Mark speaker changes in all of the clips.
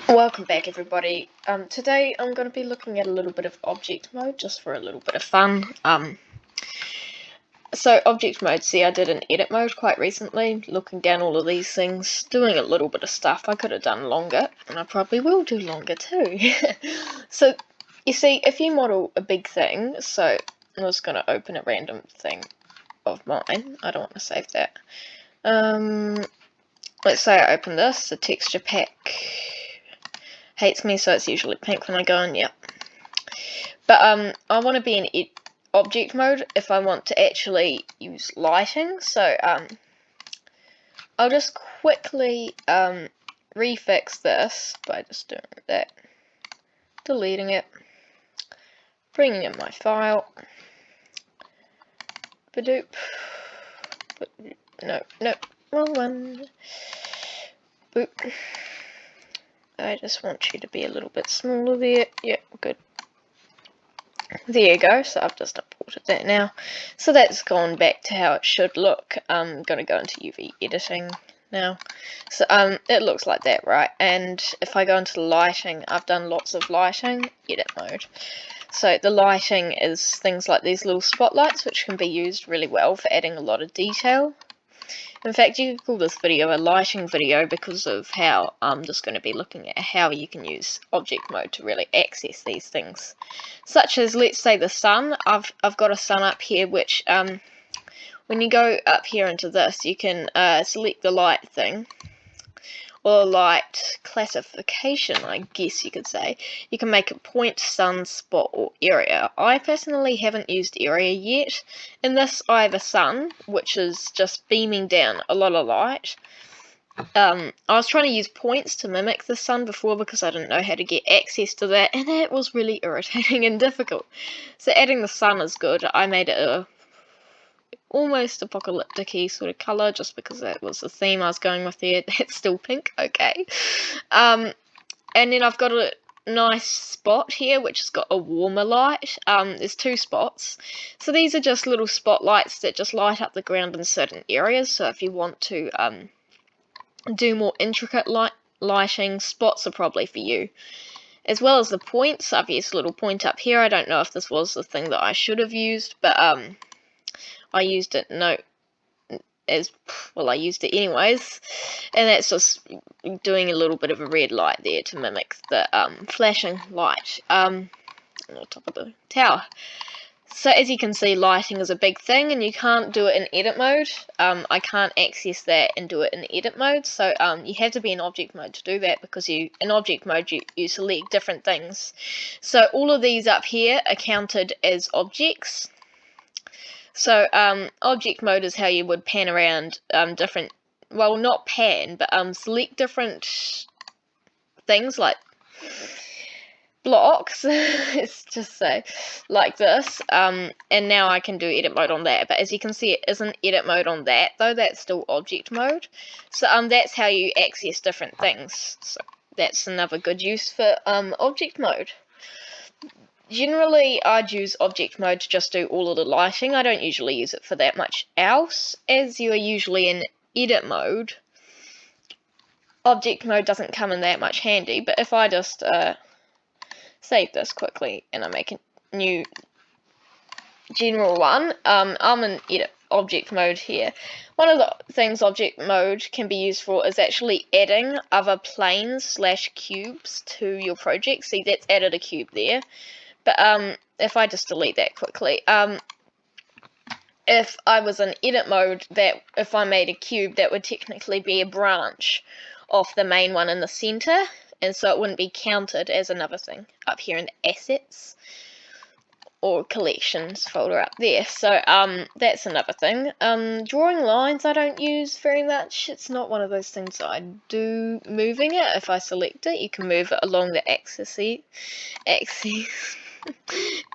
Speaker 1: Welcome back, everybody. Today I'm going to be looking at a little bit of object mode just for a little bit of fun. So object mode, see, I did an edit mode quite recently, looking down all of these things, doing a little bit of stuff. I could have done longer, and I probably will do longer too. So, you see, if you model a big thing, so I'm just going to open a random thing of mine. I don't want to save that. Let's say I open this, the texture pack hates me, so it's usually pink when I go in, yep. But I want to be in object mode if I want to actually use lighting, so I'll just quickly refix this by just doing that, deleting it, bringing in my file, Badoop, no, wrong one, boop. I just want you to be a little bit smaller there, yep, good. There you go, so I've just imported that now. So that's gone back to how it should look. I'm going to go into UV editing now. So it looks like that, right? And if I go into lighting, I've done lots of lighting, edit mode. So the lighting is things like these little spotlights, which can be used really well for adding a lot of detail. In fact, you could call this video a lighting video because of how I'm just going to be looking at how you can use object mode to really access these things. Such as, let's say, the sun. I've got a sun up here, which when you go up here into this, you can select the light thing, or light classification, I guess you could say. You can make a point, sun, spot, or area. I personally haven't used area yet. In this, I have a sun, which is just beaming down a lot of light. I was trying to use points to mimic the sun before because I didn't know how to get access to that, and that was really irritating and difficult. So adding the sun is good. I made it a almost apocalyptic-y sort of colour just because that was the theme I was going with there. That's still pink, okay. And then I've got a nice spot here which has got a warmer light. There's two spots. So these are just little spotlights that just light up the ground in certain areas. So if you want to do more intricate lighting, spots are probably for you. As well as the points, I've used a little point up here. I don't know if this was the thing that I should have used, but I used it, I used it anyways, and that's just doing a little bit of a red light there to mimic the flashing light on the top of the tower. So as you can see, lighting is a big thing, and you can't do it in edit mode. I can't access that and do it in edit mode, so you have to be in object mode to do that, because in object mode you select different things. So all of these up here are counted as objects. So object mode is how you would pan around different, well, not pan, but select different things like blocks, let's just say, like this, and now I can do edit mode on that. But as you can see, it isn't edit mode on that, though. That's still object mode. So that's how you access different things. So that's another good use for object mode. Generally, I'd use object mode to just do all of the lighting. I don't usually use it for that much else, as you are usually in edit mode. Object mode doesn't come in that much handy, but if I just save this quickly and I make a new general one, I'm in edit object mode here. One of the things object mode can be used for is actually adding other planes / cubes to your project. See, that's added a cube there. But if I just delete that quickly, if I was in edit mode, that if I made a cube, that would technically be a branch off the main one in the center, and so it wouldn't be counted as another thing up here in the assets or collections folder up there. So that's another thing. Drawing lines I don't use very much. It's not one of those things that I do. Moving it, if I select it, you can move it along the axis.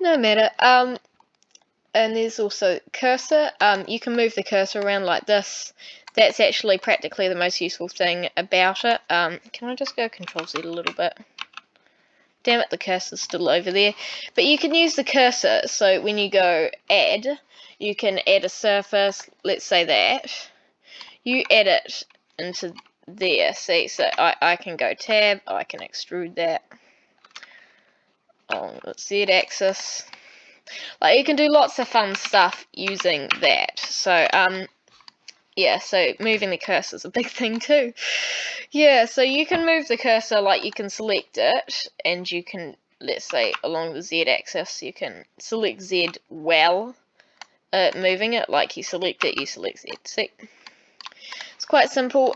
Speaker 1: No matter. And there's also cursor. You can move the cursor around like this. That's actually practically the most useful thing about it. Can I just go Control Z a little bit? Damn it, the cursor's still over there. But you can use the cursor, so when you go add, you can add a surface, let's say that. You add it into there. See, so I can go tab, I can extrude that on the Z-axis. Like, you can do lots of fun stuff using that. So, yeah, so moving the cursor is a big thing too. Yeah, so you can move the cursor, like, you can select it, and you can, let's say, along the Z-axis, you can select Z while moving it, like, you select it, you select Z. See? It's quite simple.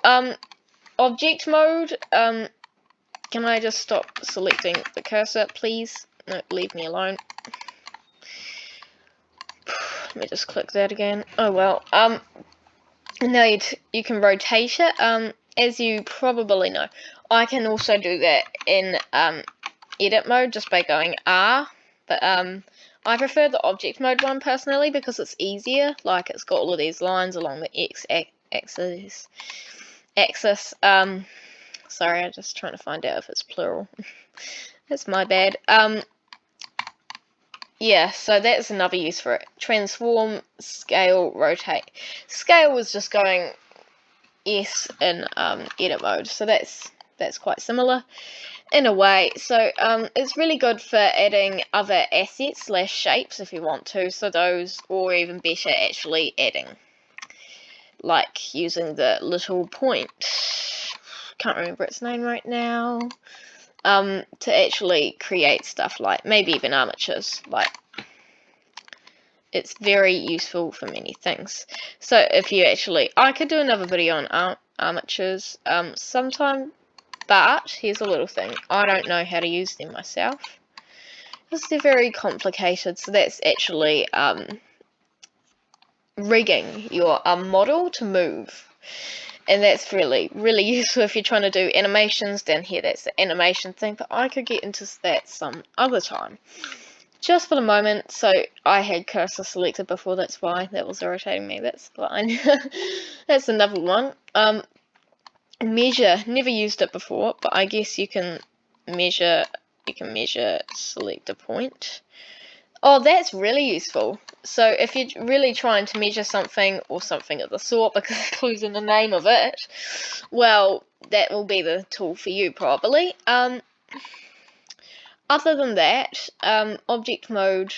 Speaker 1: Object mode, can I just stop selecting the cursor, please? No, leave me alone. Let me just click that again. Oh well. Now you can rotate it. As you probably know, I can also do that in edit mode just by going R. But I prefer the object mode one personally because it's easier. Like, it's got all of these lines along the X axis. Sorry, I'm just trying to find out if it's plural. That's my bad. Yeah, so that's another use for it. Transform, scale, rotate. Scale was just going S in edit mode, so that's quite similar in a way. So it's really good for adding other assets / shapes if you want to. So those, or even better, actually adding, like using the little point. Can't remember its name right now. To actually create stuff like maybe even armatures. Like, it's very useful for many things. So if you actually, I could do another video on armatures sometime, but here's a little thing. I don't know how to use them myself because they're very complicated. So that's actually rigging your model to move. And that's really, really useful if you're trying to do animations. Down here, that's the animation thing, but I could get into that some other time. Just for the moment, so I had cursor selected before, that's why that was irritating me, that's fine. That's another one. Measure, never used it before, but I guess you can measure, select a point. Oh, that's really useful. So if you're really trying to measure something or something of the sort, because it clues in the name of it, well, that will be the tool for you probably. Other than that, object mode,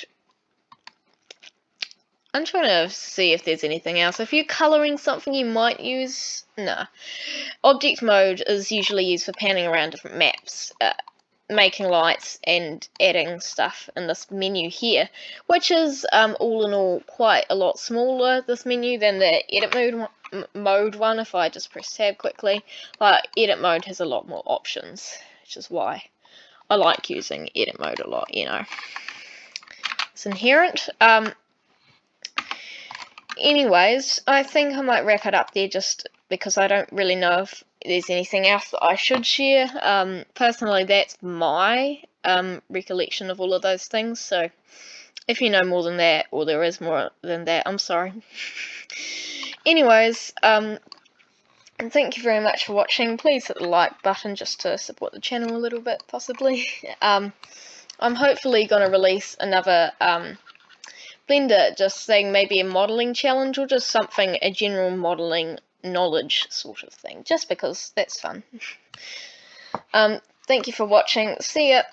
Speaker 1: I'm trying to see if there's anything else. If you're colouring something, you might use, nah. Object mode is usually used for panning around different maps, making lights and adding stuff in this menu here, which is all in all quite a lot smaller, this menu, than the edit mode one. If I just press tab quickly, like, edit mode has a lot more options, which is why I like using edit mode a lot, you know. It's inherent. Anyways, I think I might wrap it up there just because I don't really know if there's anything else that I should share. Personally, that's my recollection of all of those things, so if you know more than that, or there is more than that, I'm sorry. Anyways, and thank you very much for watching. Please hit the like button just to support the channel a little bit, possibly. I'm hopefully going to release another Blender, just saying, maybe a modelling challenge or just something, a general modelling knowledge sort of thing, just because that's fun. Thank you for watching. See ya.